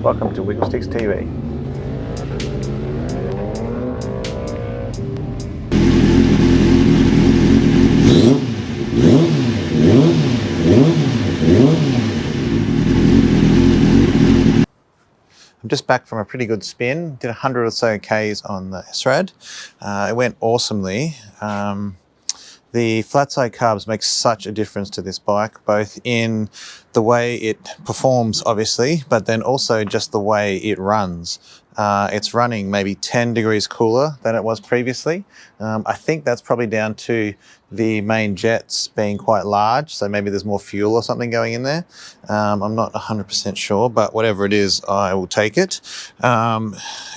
Welcome to Wiggle Sticks TV. I'm just back from a pretty good spin. Did 100 or so Ks on the SRAD. It went awesomely. The flat side carbs make such a difference to this bike, both in the way it performs, obviously, but then also just the way it runs. It's running maybe 10 degrees cooler than it was previously. I think that's probably down to the main jets being quite large, so maybe there's more fuel or something going in there. I'm not 100% sure, but whatever it is, I will take it.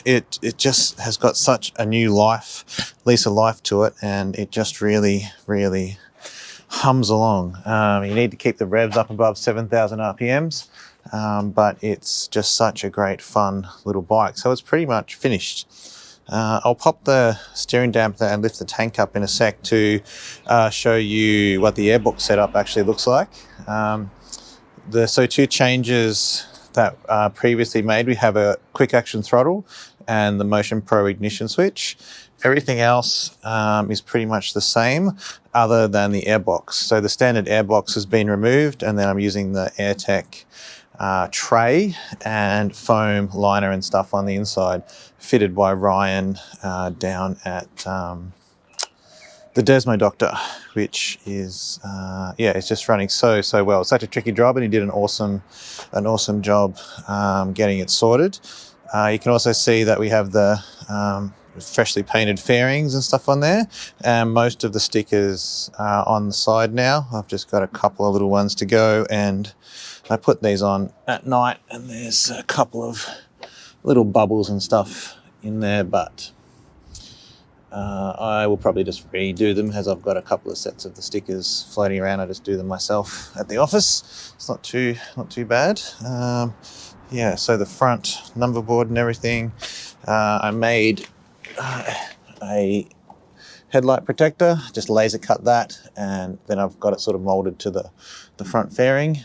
It just has got such a new lease of life to it, and it just really hums along. You need to keep the revs up above 7,000 RPMs, but it's just such a great fun little bike. So it's pretty much finished. I'll pop the steering dampener and lift the tank up in a sec to show you what the Airbox setup actually looks like. So two changes that previously made, we have a quick action throttle and the Motion Pro ignition switch. Everything else is pretty much the same other than the Airbox. So the standard Airbox has been removed, and then I'm using the Airtech tray and foam liner and stuff on the inside, fitted by Ryan down at the Desmo Doctor, which is it's just running so well. It's such a tricky job, and he did an awesome job getting it sorted. You can also see that we have the freshly painted fairings and stuff on there, and most of the stickers are on the side now. I've just got a couple of little ones to go, and I put these on at night, and there's a couple of little bubbles and stuff in there, but I will probably just redo them, as I've got a couple of sets of the stickers floating around. I just do them myself at the office. It's not too bad. So the front number board and everything, I made a headlight protector, just laser cut that, and then I've got it sort of molded to the front fairing.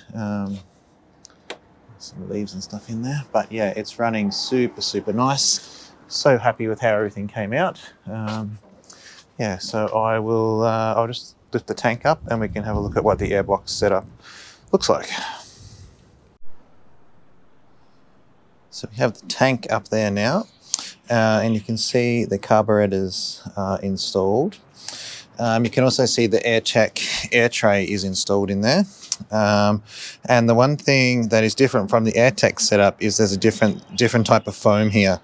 Some leaves and stuff in there, but yeah, it's running super nice. So happy with how everything came out. So I'll just lift the tank up and we can have a look at what the Airbox setup looks like. So we have the tank up there now, and you can see the carburetors installed. You can also see the Airtech Airtray is installed in there. And the one thing that is different from the Airtech setup is there's a different type of foam here.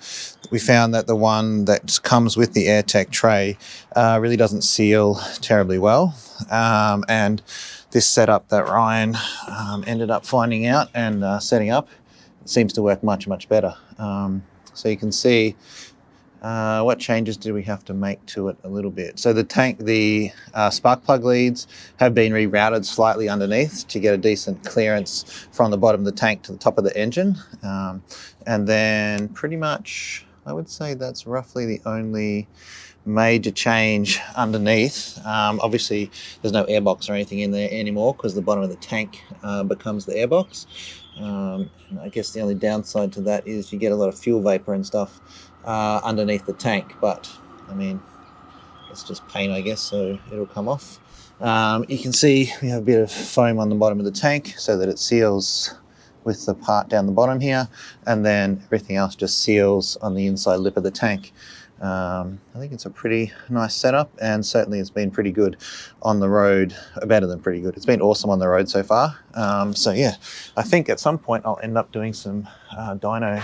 We found that the one that comes with the Airtech tray really doesn't seal terribly well. And this setup that Ryan ended up finding out and setting up seems to work much better. So you can see what changes do we have to make to it a little bit. So the spark plug leads have been rerouted slightly underneath to get a decent clearance from the bottom of the tank to the top of the engine. And then pretty much, I would say that's roughly the only major change underneath. Obviously there's no Airbox or anything in there anymore because the bottom of the tank becomes the Airbox. I guess the only downside to that is you get a lot of fuel vapor and stuff underneath the tank, but I mean, it's just paint, I guess, so it'll come off. You can see we have a bit of foam on the bottom of the tank so that it seals with the part down the bottom here, and then everything else just seals on the inside lip of the tank. I think it's a pretty nice setup, and certainly it's been pretty good on the road, better than pretty good. It's been awesome on the road so far. So yeah, I think at some point I'll end up doing some dyno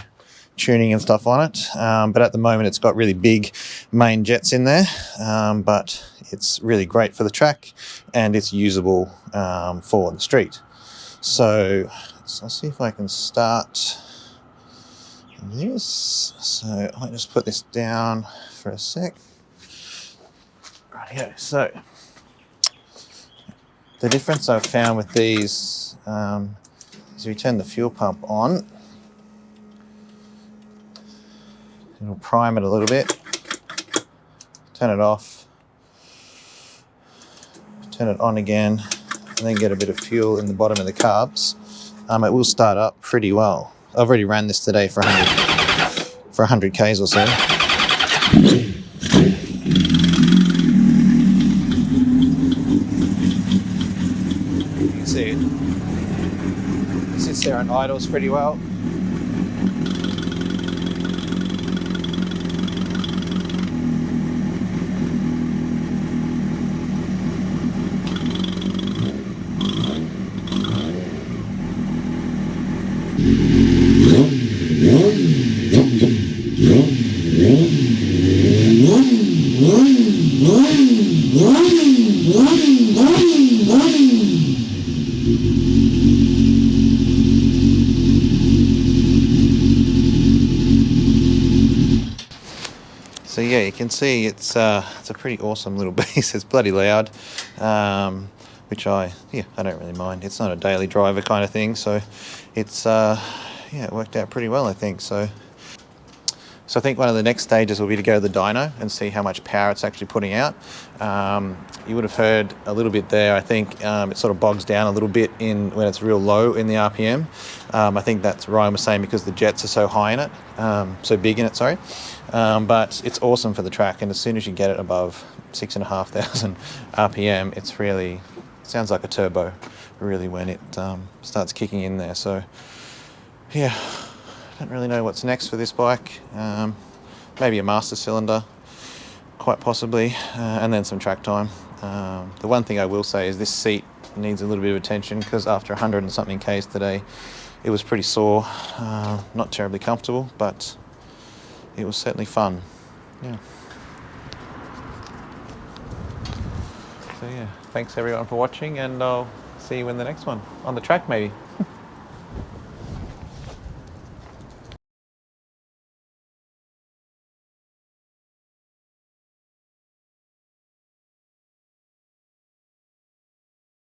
tuning and stuff on it, but at the moment it's got really big main jets in there, but it's really great for the track and it's usable for the street. So I'll see if I can start this. So I'll just put this down for a sec. Right here. So the difference I've found with these is we turn the fuel pump on, it'll prime it a little bit, turn it off, turn it on again, and then get a bit of fuel in the bottom of the carbs. It will start up pretty well. I've already ran this today for 100 Ks or so. You can see it. It sits there and idles pretty well. So yeah, you can see it's a pretty awesome little beast. It's bloody loud, which I don't really mind. It's not a daily driver kind of thing, so it's it worked out pretty well, I think. So I think one of the next stages will be to go to the dyno and see how much power it's actually putting out. You would have heard a little bit there. I think it sort of bogs down a little bit when it's real low in the RPM. I think that's Ryan was saying because the jets are so high in it, so big in it, sorry. But it's awesome for the track, and as soon as you get it above 6,500 RPM, it's really, sounds like a turbo, really, when it starts kicking in there. So yeah, I don't really know what's next for this bike. Maybe a master cylinder, quite possibly, and then some track time. The one thing I will say is this seat needs a little bit of attention, because after 100 and something Ks today, it was pretty sore, not terribly comfortable, but it was certainly fun. Yeah. So yeah, thanks everyone for watching, and I'll see you in the next one, on the track maybe.